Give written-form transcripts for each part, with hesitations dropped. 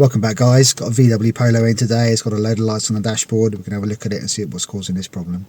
Welcome back, guys. Got a VW Polo in today. It's got a load of lights on the dashboard. We can have a look at it and see what's causing this problem.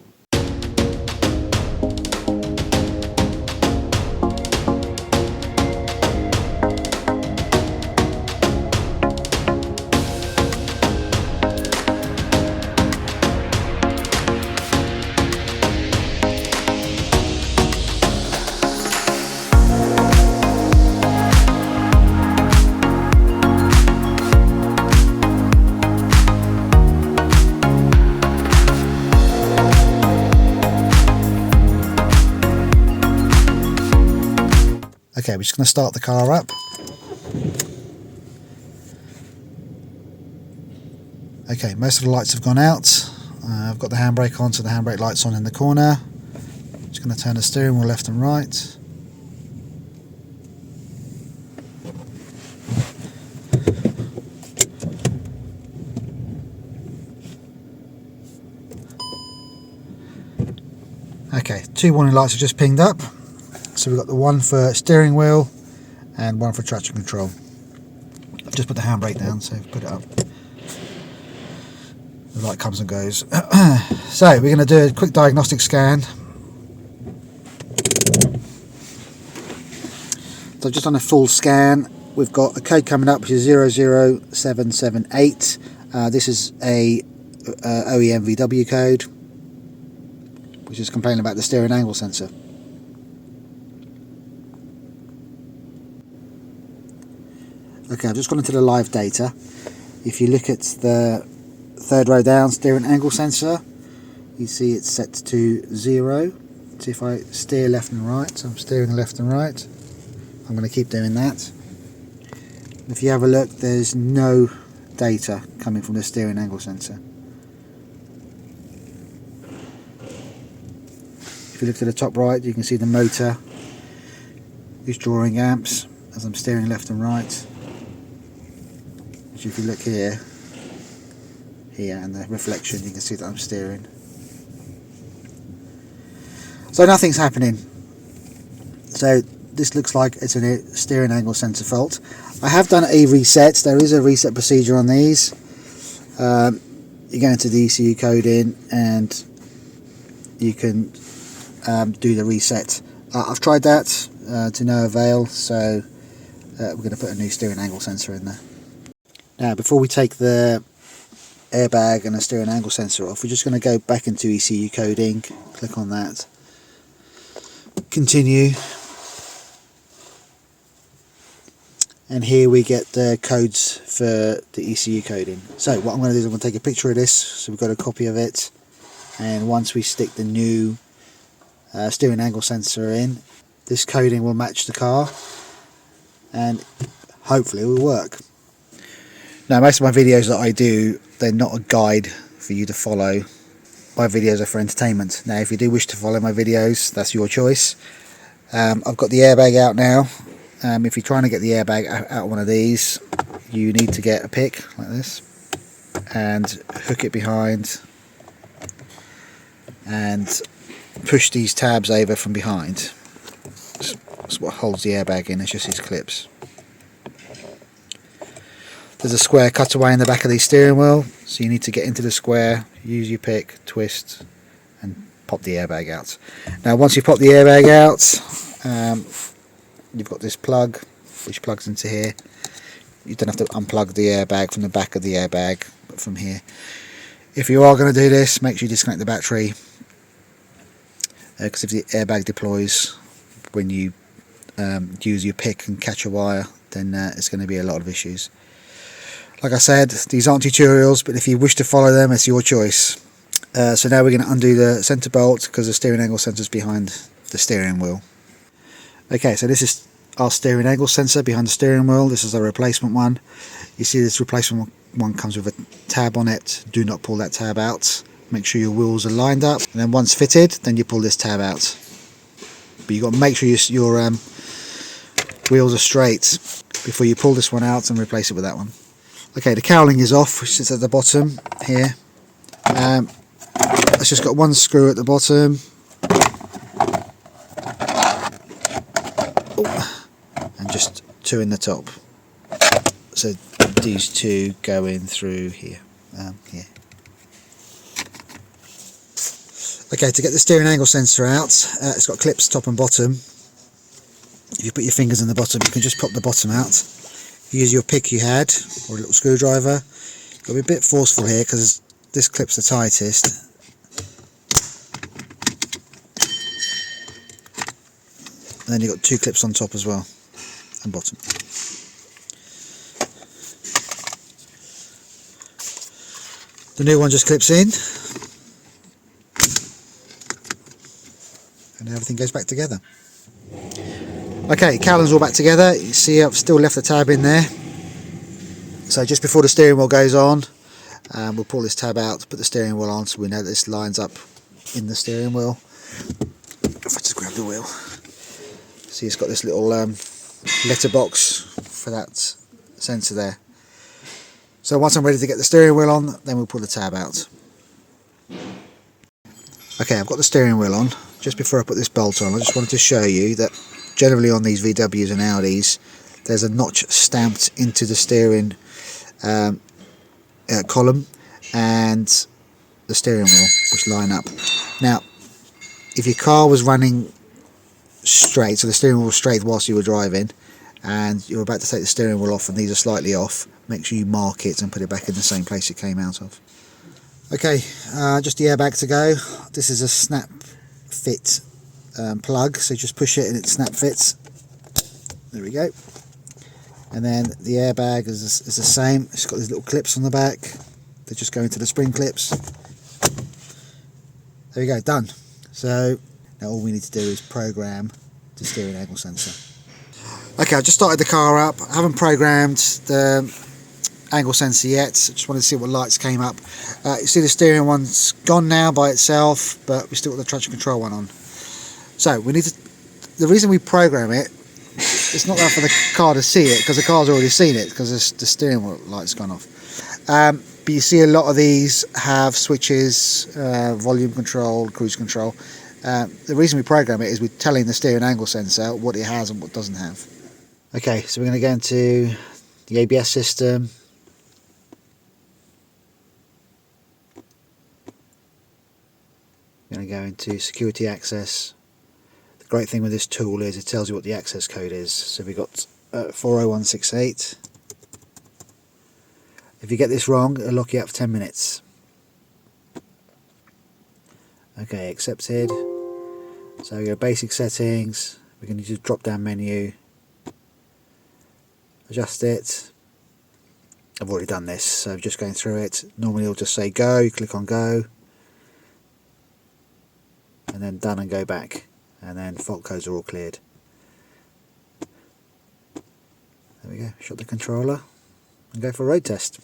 Okay, we're just going to start the car up. Okay, most of the lights have gone out. I've got the handbrake on, so the handbrake light's on in the corner. Just going to turn the steering wheel left and right. Okay, two warning lights have just pinged up. So we've got the one for steering wheel and one for traction control. I've just put the handbrake down, so put it up. The light comes and goes. So we're going to do a quick diagnostic scan. So just on a full scan, we've got a code coming up which is 00778. This is a OEM VW code, which is complaining about the steering angle sensor. Okay, I've just gone into the live data. If you look at the third row down, steering angle sensor, you see it's set to 0. So if I steer left and right, so I'm steering left and right, I'm going to keep doing that. If you have a look, there's no data coming from the steering angle sensor. If you look to the top right, you can see the motor is drawing amps as I'm steering left and right. If you look here and the reflection, you can see that I'm steering. So nothing's happening. So this looks like it's a steering angle sensor fault. I have done a reset. There is a reset procedure on these. You go into the ECU coding and you can do the reset. I've tried that to no avail, so we're going to put a new steering angle sensor in there. Now, before we take the airbag and the steering angle sensor off, we're just going to go back into ECU coding, click on that, continue, and here we get the codes for the ECU coding. So what I'm going to do is I'm going to take a picture of this, so we've got a copy of it, and once we stick the new steering angle sensor in, this coding will match the car and hopefully it will work. Now, most of my videos that I do, they're not a guide for you to follow. My videos are for entertainment. Now, if you do wish to follow my videos, that's your choice. I've got the airbag out now. If you're trying to get the airbag out of one of these, you need to get a pick like this and hook it behind and push these tabs over from behind. That's what holds the airbag in, it's just these clips. There's a square cutaway in the back of the steering wheel, so you need to get into the square, use your pick, twist, and pop the airbag out. Now, once you pop the airbag out, you've got this plug which plugs into here. You don't have to unplug the airbag from the back of the airbag, but from here. If you are going to do this, make sure you disconnect the battery, because if the airbag deploys when you use your pick and catch a wire, then it's going to be a lot of issues. Like I said, these aren't tutorials, but if you wish to follow them, it's your choice. So now we're going to undo the centre bolt because the steering angle sensor is behind the steering wheel. Okay, so this is our steering angle sensor behind the steering wheel. This is a replacement one. You see this replacement one comes with a tab on it. Do not pull that tab out. Make sure your wheels are lined up, and then once fitted, then you pull this tab out. But you've got to make sure your wheels are straight before you pull this one out and replace it with that one. Okay, the cowling is off, which sits at the bottom here. It's just got one screw at the bottom. And just two in the top. So these two go in through here. Here. Okay, to get the steering angle sensor out, it's got clips top and bottom. If you put your fingers in the bottom, you can just pop the bottom out. Use your pick you had, or a little screwdriver. Got to be a bit forceful here because this clip's the tightest. And then you've got two clips on top as well, and bottom. The new one just clips in, and everything goes back together. Okay, cowling's all back together. You see I've still left the tab in there. So just before the steering wheel goes on, we'll pull this tab out, put the steering wheel on so we know that this lines up in the steering wheel. If I just grab the wheel. See, it's got this little letterbox for that sensor there. So once I'm ready to get the steering wheel on, then we'll pull the tab out. Okay, I've got the steering wheel on. Just before I put this bolt on, I just wanted to show you that generally on these VWs and Audis, there's a notch stamped into the steering column and the steering wheel, which line up. Now, if your car was running straight, so the steering wheel was straight whilst you were driving, and you're about to take the steering wheel off and these are slightly off, make sure you mark it and put it back in the same place it came out of. Okay, just the airbag to go. This is a snap fit plug, so just push it and it snap fits. There we go. And then the airbag is the same. It's got these little clips on the back. They just go into the spring clips. There we go, done. So now all we need to do is program the steering angle sensor. Okay, I just started the car up. I haven't programmed the angle sensor yet. I just wanted to see what lights came up. You see the steering one's gone now by itself, but we still got the traction control one on. So we need to. The reason we program it, it's not that for the car to see it, because the car's already seen it, because the steering wheel light's gone off. But you see a lot of these have switches, volume control, cruise control. The reason we program it is we're telling the steering angle sensor what it has and what it doesn't have. Okay, so we're going to go into the ABS system. We're going to go into security access. The great thing with this tool is it tells you what the access code is. So we've got 40168. If you get this wrong, it'll lock you up for 10 minutes. Okay, accepted. So we go basic settings. We're going to use drop down menu. Adjust it. I've already done this, so just going through it. Normally it'll just say go, you click on go. And then done and go back. And then fault codes are all cleared. There we go, shut the controller and go for a road test.